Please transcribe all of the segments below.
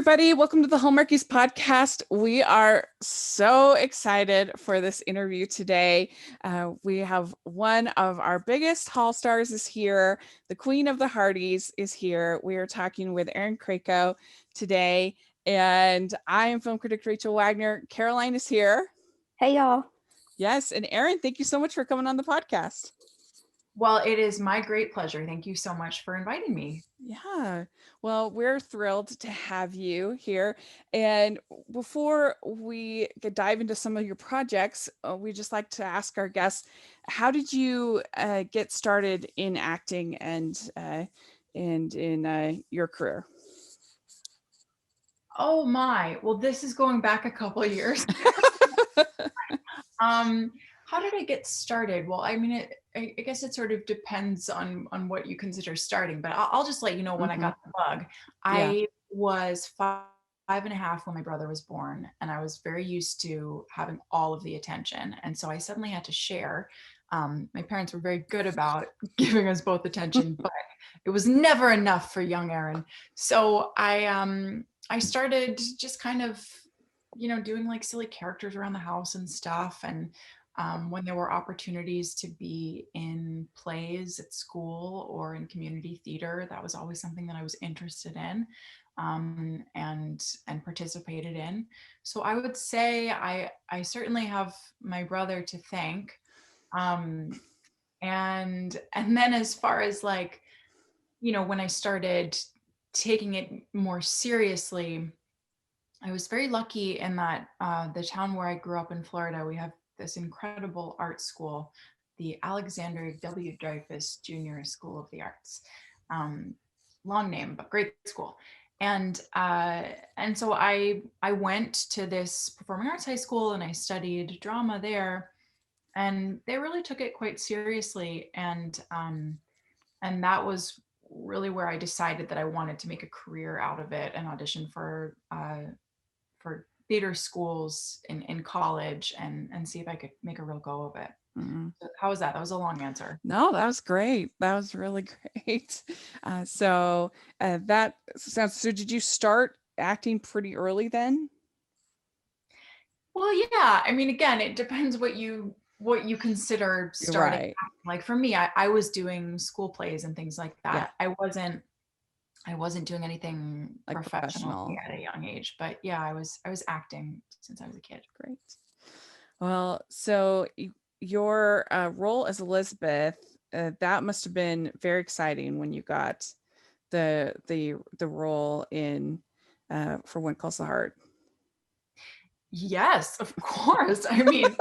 everybody. Welcome to the Hallmarkies podcast. We are so excited for this interview today. We have one of our biggest Hall stars is here. The Queen of the Hearties is here. We are talking with Erin Krakow today. And I am film critic Rachel Wagner. Caroline is here. Hey, y'all. Yes. And Erin, thank you so much for coming on the podcast. Well, it is my great pleasure. Thank you so much for inviting me. Yeah, well, we're thrilled to have you here. And before we dive into some of your projects, we just like to ask our guests, how did you get started in acting and in your career? Oh my, well, this is going back a couple of years. How did I get started? Well, I mean, I guess it sort of depends on what you consider starting, but I'll just let you know when I got the bug. I was five and a half when my brother was born, and I was very used to having all of the attention. And so I suddenly had to share. My parents were very good about giving us both attention, but it was never enough for young Erin. So I started just kind of, doing like silly characters around the house and stuff. And when there were opportunities to be in plays at school or in community theater, that was always something that I was interested in and participated in. So I would say I certainly have my brother to thank. And then as far as like, when I started taking it more seriously, I was very lucky in that the town where I grew up in Florida, we have this incredible art school, the Alexander W. Dreyfus Junior School of the Arts. Long name, but great school. And so I went to this performing arts high school and I studied drama there, and they really took it quite seriously. And that was really where I decided that I wanted to make a career out of it and audition for theater schools in college and see if I could make a real go of it. So how was that? That was a long answer. No, that was great. That was really great. So that sounds, so did you start acting pretty early then? Well, yeah. I mean, again, it depends what you consider starting. Right. Like for me, I was doing school plays and things like that. Yeah. I wasn't doing anything Like professional professional. at a young age, but yeah, I was acting since I was a kid. Great. Well, so your role as Elizabeth, that must have been very exciting when you got the role in For One Calls the Heart. Yes, of course. I mean,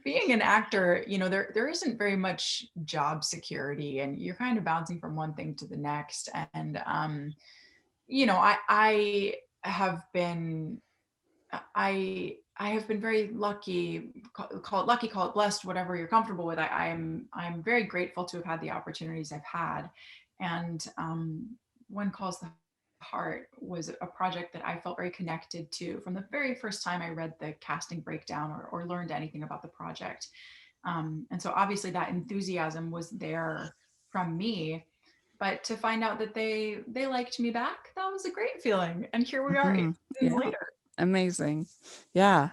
being an actor, there isn't very much job security, and you're kind of bouncing from one thing to the next. And I have been very lucky. Call it lucky, call it blessed, whatever you're comfortable with. I'm very grateful to have had the opportunities I've had, and One Calls the Heart was a project that I felt very connected to from the very first time I read the casting breakdown or learned anything about the project. And so obviously that enthusiasm was there from me, but to find out that they liked me back, that was a great feeling. And here we are 8 years later. Amazing. Yeah.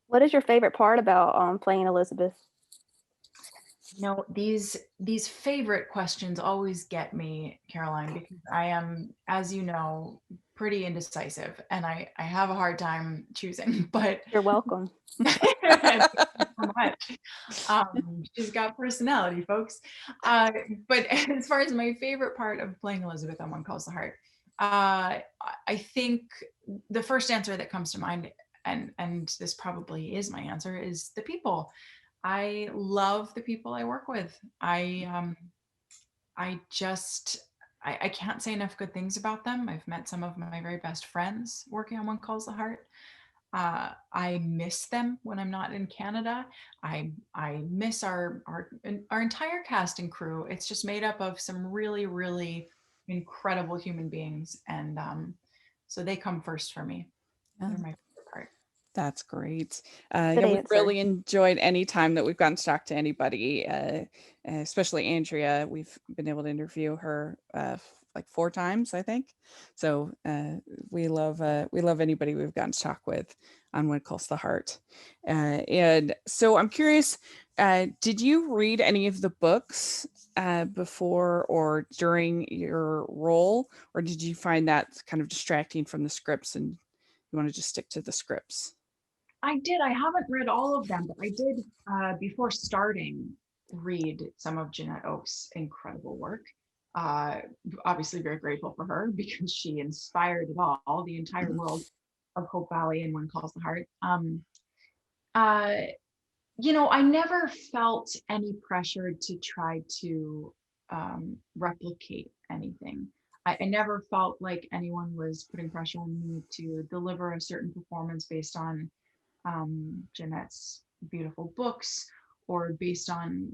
What is your favorite part about playing Elizabeth? These favorite questions always get me, Caroline, because I am, as you know, pretty indecisive and I have a hard time choosing, but You're welcome. Thank you so much. She's got personality, folks. But as far as my favorite part of playing Elizabeth on One Calls the Heart, I think the first answer that comes to mind, and this probably is my answer, is the people. I love the people I work with. I can't say enough good things about them. I've met some of my very best friends working on One Calls the Heart. I miss them when I'm not in Canada. I miss our entire cast and crew. It's just made up of some really, really incredible human beings, and so they come first for me. They're my favorite part. That's great. Good Yeah, we've answer. really enjoyed any time that we've gotten to talk to anybody, especially Andrea. We've been able to interview her like 4 times, I think. So we love anybody we've gotten to talk with on What Calls the Heart. And so I'm curious, did you read any of the books before or during your role, or did you find that kind of distracting from the scripts and you want to just stick to the scripts? I did. I haven't read all of them, but I did, before starting, read some of Jeanette Oak's incredible work. Uh, Obviously, very grateful for her because she inspired it all, the entire world of Hope Valley and One Calls the Heart. Uh, I never felt any pressure to try to replicate anything. I never felt like anyone was putting pressure on me to deliver a certain performance based on Jeanette's beautiful books, or based on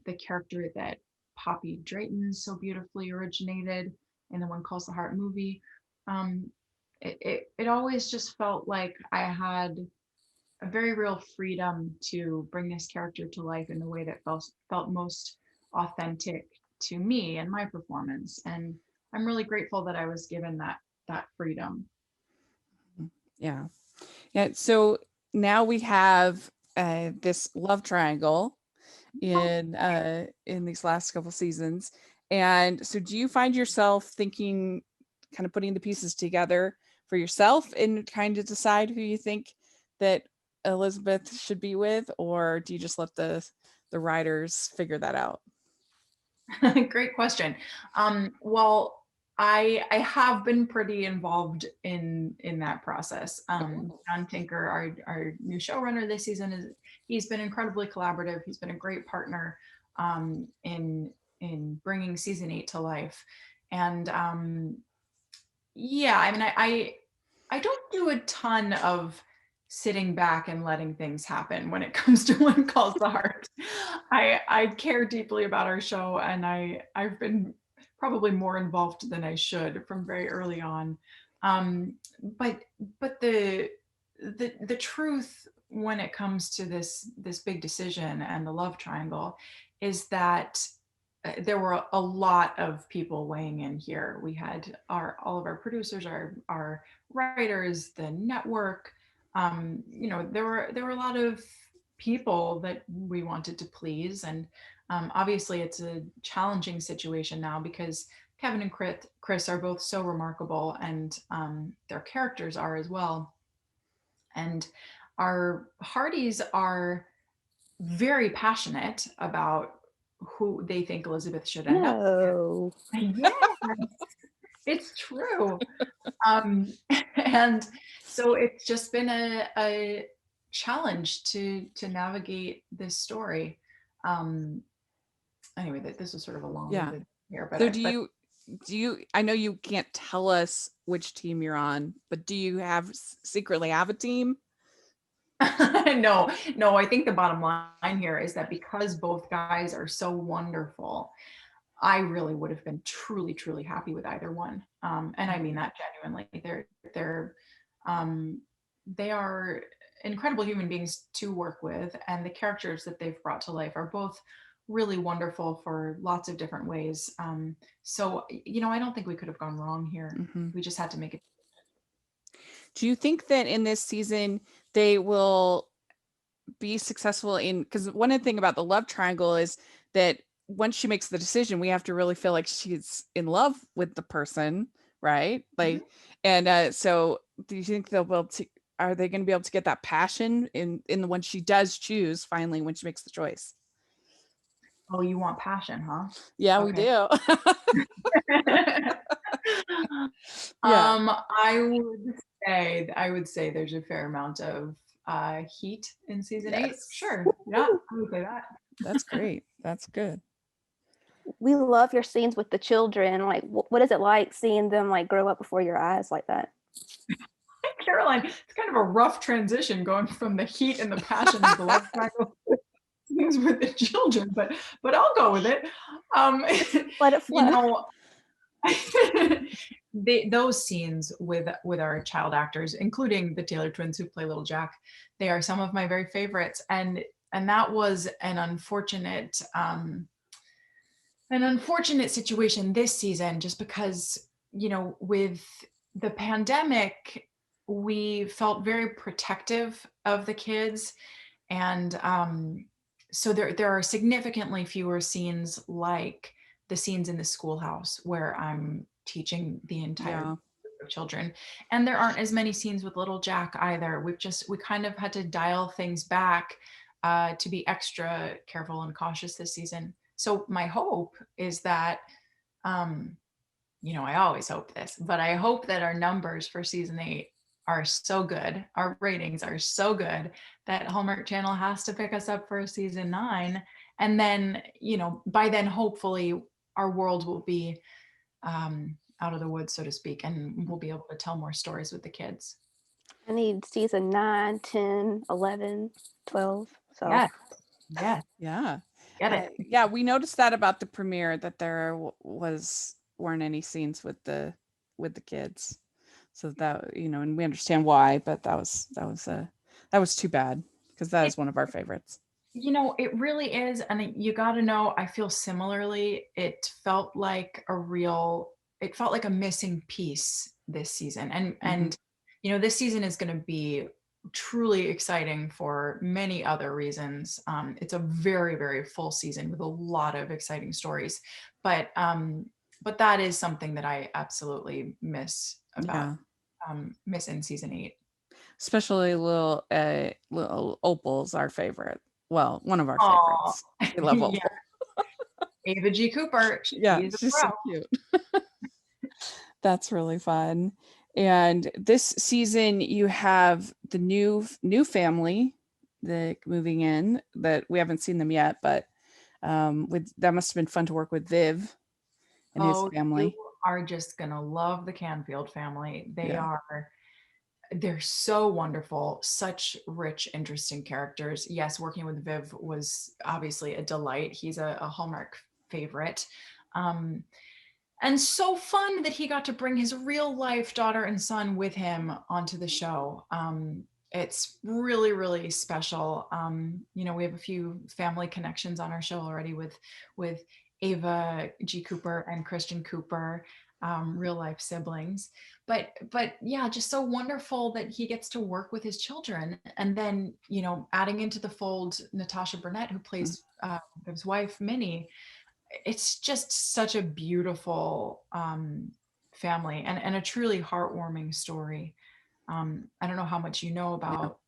the character that Poppy Drayton so beautifully originated in the One Calls the Heart movie. Um, it always just felt like I had a very real freedom to bring this character to life in the way that felt most authentic to me and my performance. And I'm really grateful that I was given that freedom. Yeah. Yeah. So now we have this love triangle in these last couple seasons. And so do you find yourself thinking, kind of putting the pieces together for yourself and trying to decide who you think that Elizabeth should be with, or do you just let the writers figure that out? Great question. Well, I have been pretty involved in that process. John Tinker, our new showrunner this season, he's been incredibly collaborative. He's been a great partner in bringing season 8 to life. And yeah, I mean, I don't do a ton of sitting back and letting things happen when it comes to One Calls the Heart. I care deeply about our show, and I've been probably more involved than I should from very early on. But the truth when it comes to this big decision and the love triangle is that there were a lot of people weighing in here. We had all of our producers, our writers, the network. There were a lot of people that we wanted to please, and obviously it's a challenging situation now because Kevin and Chris are both so remarkable, and their characters are as well. And our Hardys are very passionate about who they think Elizabeth should end up No. with. Yeah, it's true. And so it's just been a challenge to navigate this story. Anyway, this was sort of a long-winded here, So but do you, I know you can't tell us which team you're on, but do you secretly have a team? no, I think the bottom line here is that because both guys are so wonderful, I really would have been truly, truly happy with either one. And I mean that genuinely. Um, they are incredible human beings to work with, and the characters that they've brought to life are both really wonderful for lots of different ways. So I don't think we could have gone wrong here. Mm-hmm. We just had to make it. Do you think that in this season they will be successful in, because one thing about the love triangle is that once she makes the decision, we have to really feel like she's in love with the person, right? Like, and so do you think they'll be able to, are they going to be able to get that passion in the when she does choose finally when she makes the choice? Oh, you want passion, huh? Yeah, we Okay. do. Yeah. I would say there's a fair amount of heat in season 8. Yes. Sure. Yeah, I would say that. That's great. That's good. We love your scenes with the children. Like, what is it like seeing them like grow up before your eyes like that? Caroline, it's kind of a rough transition going from the heat and the passion of the love triangle scenes with the children, but I'll go with it. Let it You flow. know, those scenes with our child actors, including the Taylor twins who play Little Jack, they are some of my very favorites. And that was an unfortunate an unfortunate situation this season, just because, with the pandemic, we felt very protective of the kids. And so there are significantly fewer scenes like the scenes in the schoolhouse where I'm teaching the entire Yeah. group of children. And there aren't as many scenes with little Jack either. We kind of had to dial things back to be extra careful and cautious this season. So my hope is that, um, I always hope this, but I hope that our numbers for season 8 are so good, our ratings are so good that Hallmark Channel has to pick us up for season 9. And then, by then, hopefully, our world will be out of the woods, so to speak, and we'll be able to tell more stories with the kids. I need season 9, 10, 11, 12. So Yes. Yes. Yeah. Get it. Yeah, we noticed that about the premiere, that there weren't any scenes with the kids. So that, and we understand why, but that was too bad, because that is one of our favorites. It really is. And you got to know, I feel similarly. It felt like a missing piece this season. And this season is going to be truly exciting for many other reasons. It's a very, very full season with a lot of exciting stories. But that is something that I absolutely miss miss in season 8. Especially little Opal's our favorite. Well, one of our Aw. favorites. We love Opal. Yeah. Ava G. Cooper. Yeah, She's a she's pro. so cute. That's really fun. And this season you have the new family moving in, that we haven't seen them yet, but that must have been fun to work with Viv and his family. You are just gonna love the Canfield family. Yeah. They're so wonderful, such rich, interesting characters. Yes, working with Viv was obviously a delight. He's a Hallmark favorite. And so fun that he got to bring his real life daughter and son with him onto the show. It's really, really special. We have a few family connections on our show already with Ava G. Cooper and Christian Cooper, real life siblings. But yeah, just so wonderful that he gets to work with his children. And then, adding into the fold Natasha Burnett, who plays his wife, Minnie. It's just such a beautiful family, and a truly heartwarming story. I don't know how much you know about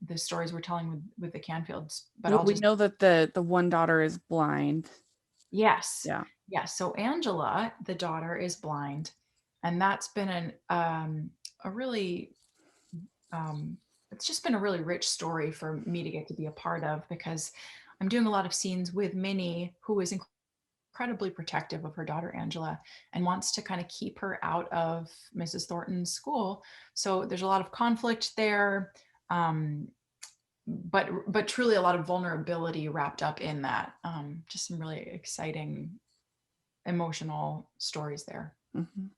the stories we're telling with the Canfields, but Well, we know that the one daughter is blind. Yes. Yeah. Yes. So Angela, the daughter, is blind, and that's been a really it's just been a really rich story for me to get to be a part of, because I'm doing a lot of scenes with Minnie, who is incredibly protective of her daughter Angela and wants to kind of keep her out of Mrs. Thornton's school. So there's a lot of conflict there, but truly a lot of vulnerability wrapped up in that. Just some really exciting, emotional stories there. Mm-hmm.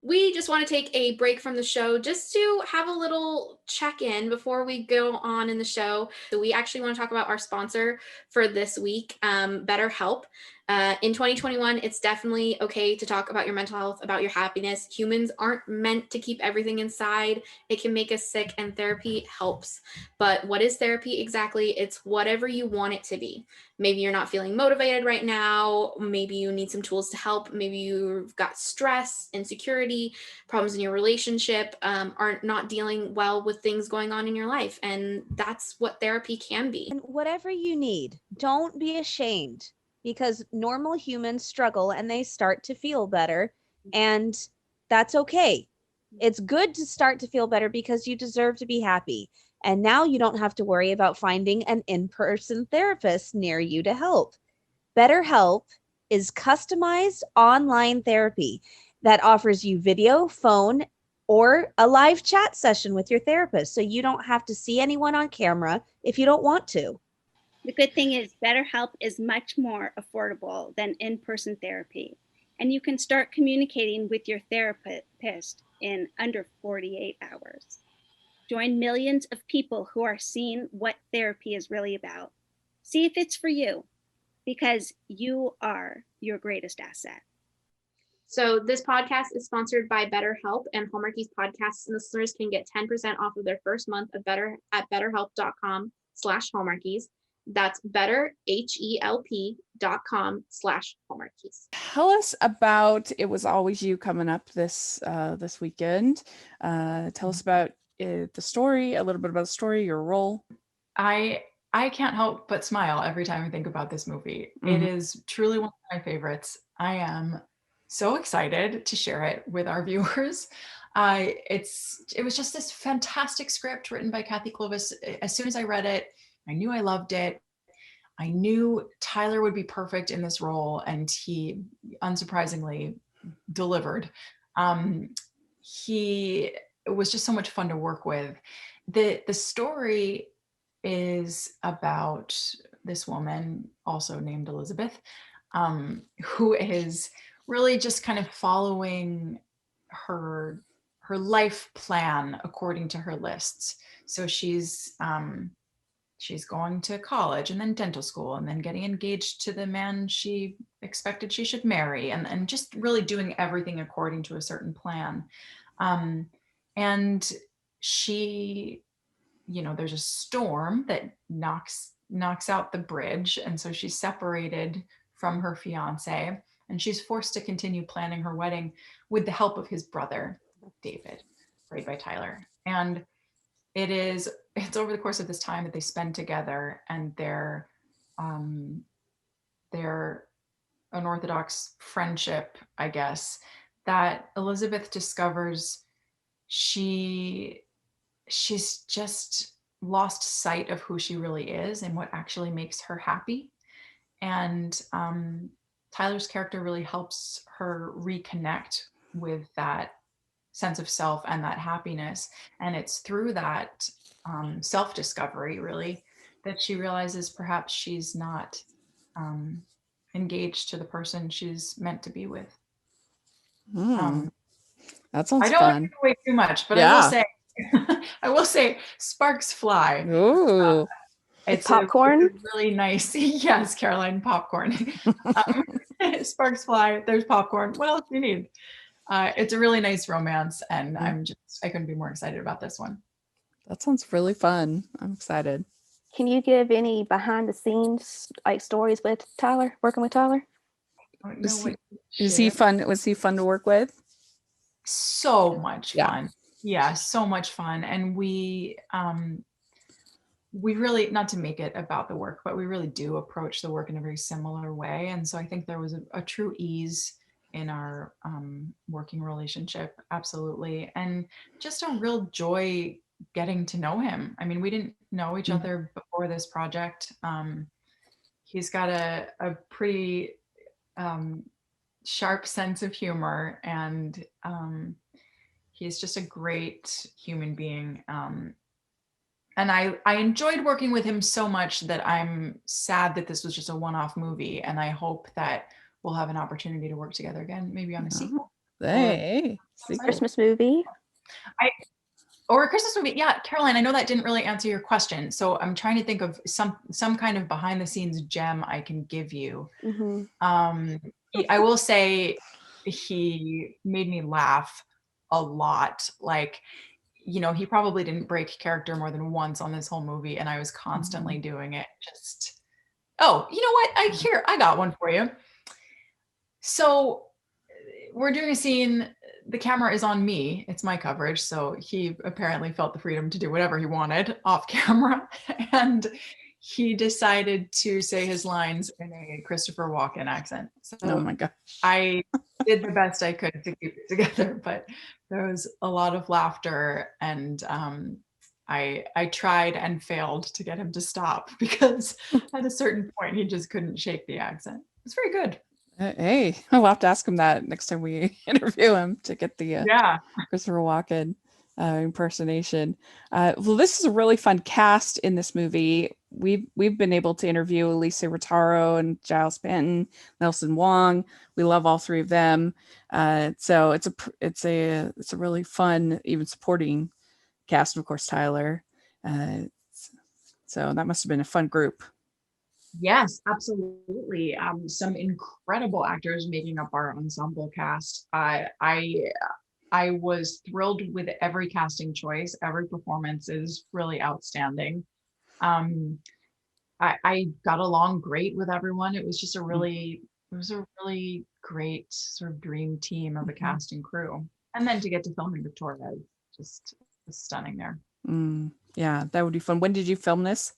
We just want to take a break from the show just to have a little check-in before we go on in the show. So we actually want to talk about our sponsor for this week, BetterHelp. In 2021, it's definitely okay to talk about your mental health, about your happiness. Humans aren't meant to keep everything inside. It can make us sick, and therapy helps. But what is therapy exactly? It's whatever you want it to be. Maybe you're not feeling motivated right now. Maybe you need some tools to help. Maybe you've got stress, insecurity, problems in your relationship, are not dealing well with things going on in your life. And that's what therapy can be. And whatever you need, don't be ashamed, because normal humans struggle and they start to feel better, and that's okay. It's good to start to feel better because you deserve to be happy. And now you don't have to worry about finding an in-person therapist near you to help. BetterHelp is customized online therapy that offers you video, phone, or a live chat session with your therapist, so you don't have to see anyone on camera if you don't want to. The good thing is BetterHelp is much more affordable than in-person therapy, and you can start communicating with your therapist in under 48 hours. Join millions of people who are seeing what therapy is really about. See if it's for you. because you are your greatest asset. So this podcast is sponsored by BetterHelp, and Hallmarkies podcast listeners can get 10% off of their first month of Better at betterhelp.com/Hallmarkies. That's betterhelp.com/Hallmarkies. Tell us about It Was Always You coming up this weekend. Tell us about the story, a little bit about the story, your role. I can't help but smile every time I think about this movie. It is truly one of my favorites. I am so excited to share it with our viewers. It was just this fantastic script written by Kathy Clovis. As soon as I read it, I knew I loved it. I knew Tyler would be perfect in this role, and he unsurprisingly delivered. He was just so much fun to work with. The story is about this woman, also named Elizabeth, who is really just kind of following her life plan according to her lists. So she's going to college and then dental school and then getting engaged to the man she expected she should marry, and just really doing everything according to a certain plan. And she, there's a storm that knocks out the bridge, and so she's separated from her fiance, and she's forced to continue planning her wedding with the help of his brother David, played by Tyler. And it's over the course of this time that they spend together, and their unorthodox friendship, I guess, that Elizabeth discovers she's just lost sight of who she really is and what actually makes her happy. And Tyler's character really helps her reconnect with that sense of self and that happiness. And it's through that self-discovery, really, that she realizes perhaps she's not engaged to the person she's meant to be with. That sounds I don't fun. want to give away too much, but Yeah. I will say sparks fly. Ooh. It's popcorn. It's really nice. Yes, Caroline, popcorn. Sparks fly. There's popcorn. What else do you need? It's a really nice romance, and I couldn't be more excited about this one. That sounds really fun. I'm excited. Can you give any behind the scenes like stories with Tyler, working with Tyler? Is he fun? Was he fun to work with? So much fun. Yeah, so much fun. And we really, not to make it about the work, but we really do approach the work in a very similar way. And so I think there was a true ease in our working relationship. Absolutely. And just a real joy getting to know him. I mean, we didn't know each other before this project. He's got a pretty sharp sense of humor, and he's just a great human being. And I enjoyed working with him so much that I'm sad that this was just a one-off movie, and I hope that we'll have an opportunity to work together again, maybe on a sequel. Hey, Christmas movie. Or a Christmas movie. Yeah, Caroline, I know that didn't really answer your question, so I'm trying to think of some kind of behind the scenes gem I can give you. I will say he made me laugh a lot. Like, he probably didn't break character more than once on this whole movie, and I was constantly doing it. Just, oh, you know what? I got one for you. So we're doing a scene. The camera is on me. It's my coverage. So he apparently felt the freedom to do whatever he wanted off camera. And he decided to say his lines in a Christopher Walken accent. So oh my God. I did the best I could to keep it together, but there was a lot of laughter, and I tried and failed to get him to stop, because at a certain point he just couldn't shake the accent. It's very good. Hey, I'll have to ask him that next time we interview him to get the Christopher Walken impersonation. Well, this is a really fun cast in this movie. We've been able to interview Elisa Rotaro and Giles Panton, Nelson Wong. We love all three of them. So it's a really fun, even supporting cast, and of course Tyler. So that must have been a fun group. Yes, absolutely. Some incredible actors making up our ensemble cast. I was thrilled with every casting choice. Every performance is really outstanding. Um, I got along great with everyone. It was a really great sort of dream team of a cast and crew. And then to get to film in Victoria, just was stunning there. Yeah, that would be fun. When did you film this?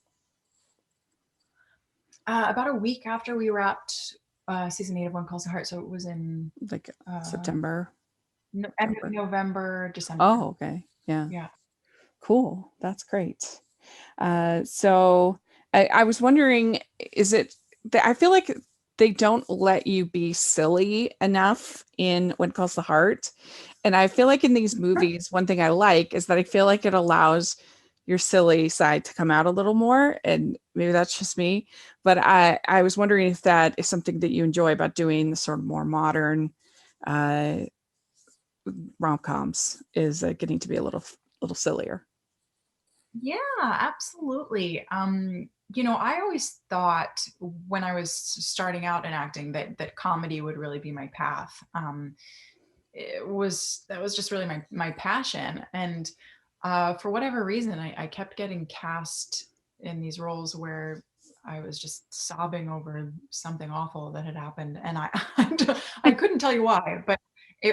About a week after we wrapped season 8 of One Calls the Heart, so it was in Like uh, September? end of November, December. Oh, okay. Yeah. Yeah. Cool. That's great. So I was wondering, is it, I feel like they don't let you be silly enough in When It Calls the Heart. And I feel like in these movies, one thing I like is that I feel like it allows your silly side to come out a little more. And maybe that's just me. But I was wondering if that is something that you enjoy about doing the sort of more modern uh, rom-coms, is getting to be a little sillier. Yeah, absolutely. I always thought when I was starting out in acting that comedy would really be my path. That was just really my passion, and for whatever reason, I kept getting cast in these roles where I was just sobbing over something awful that had happened, and I couldn't tell you why, but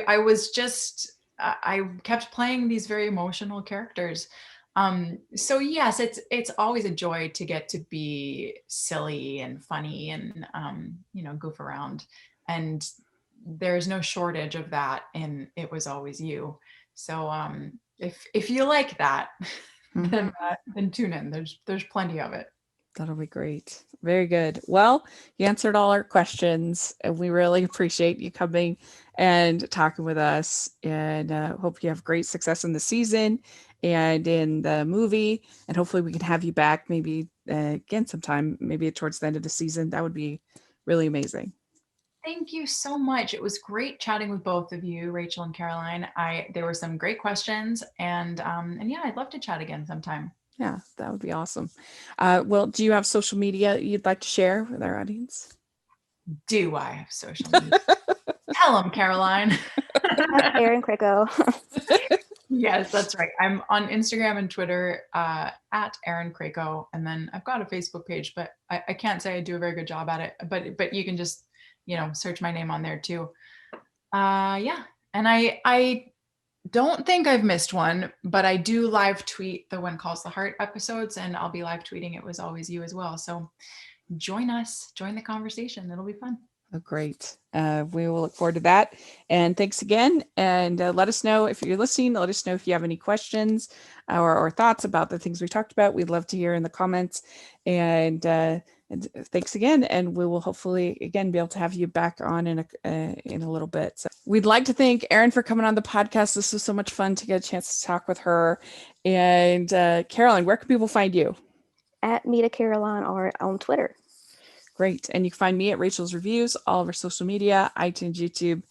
I was just I kept playing these very emotional characters. So yes, it's always a joy to get to be silly and funny and goof around, and there's no shortage of that in It Was Always You. So if you like that, then tune in. There's plenty of it. That'll be great. Very good. Well, you answered all our questions, and we really appreciate you coming and talking with us. And hope you have great success in the season and in the movie. And hopefully, we can have you back maybe again sometime, maybe towards the end of the season. That would be really amazing. Thank you so much. It was great chatting with both of you, Rachel and Caroline. There were some great questions, and yeah, I'd love to chat again sometime. Yeah, that would be awesome. Well, do you have social media you'd like to share with our audience? Do I have social media? Tell them, Caroline. Erin Krakow. Yes, that's right. I'm on Instagram and Twitter at Erin Krakow, and then I've got a Facebook page, but I can't say I do a very good job at it. But you can just search my name on there too. Yeah, and I don't think I've missed one, but I do live tweet the When Calls the Heart episodes, and I'll be live tweeting It Was Always You as well. So join us, join the conversation. It'll be fun. Oh, great. We will look forward to that. And thanks again. And let us know if you're listening. Let us know if you have any questions or thoughts about the things we talked about. We'd love to hear in the comments. And thanks again. And we will hopefully again be able to have you back on in a little bit. So we'd like to thank Erin for coming on the podcast. This was so much fun to get a chance to talk with her. And Caroline, where can people find you? At Meta Caroline or on Twitter. Great. And you can find me at Rachel's Reviews, all of our social media, iTunes, YouTube,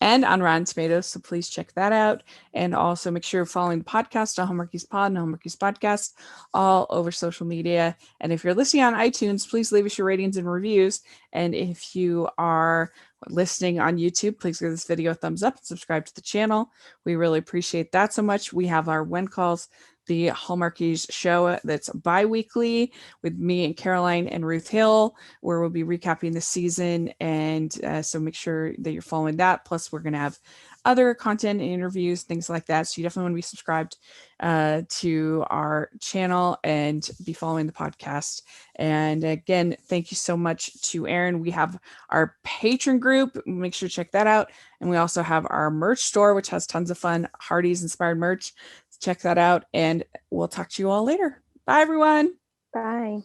and on Rotten Tomatoes. So please check that out. And also make sure you're following the podcast on Hallmarkies Pod and Hallmarkies Podcast all over social media. And if you're listening on iTunes, please leave us your ratings and reviews. And if you are listening on YouTube, please give this video a thumbs up and subscribe to the channel. We really appreciate that so much. We have our When Calls the Hallmarkies show that's bi-weekly with me and Caroline and Ruth Hill, where we'll be recapping the season. And so make sure that you're following that. Plus, we're going to have other content and interviews, things like that. So you definitely want to be subscribed to our channel and be following the podcast. And again, thank you so much to Erin. We have our patron group. Make sure to check that out. And we also have our merch store, which has tons of fun Hardee's inspired merch. Check that out. And we'll talk to you all later. Bye, everyone. Bye.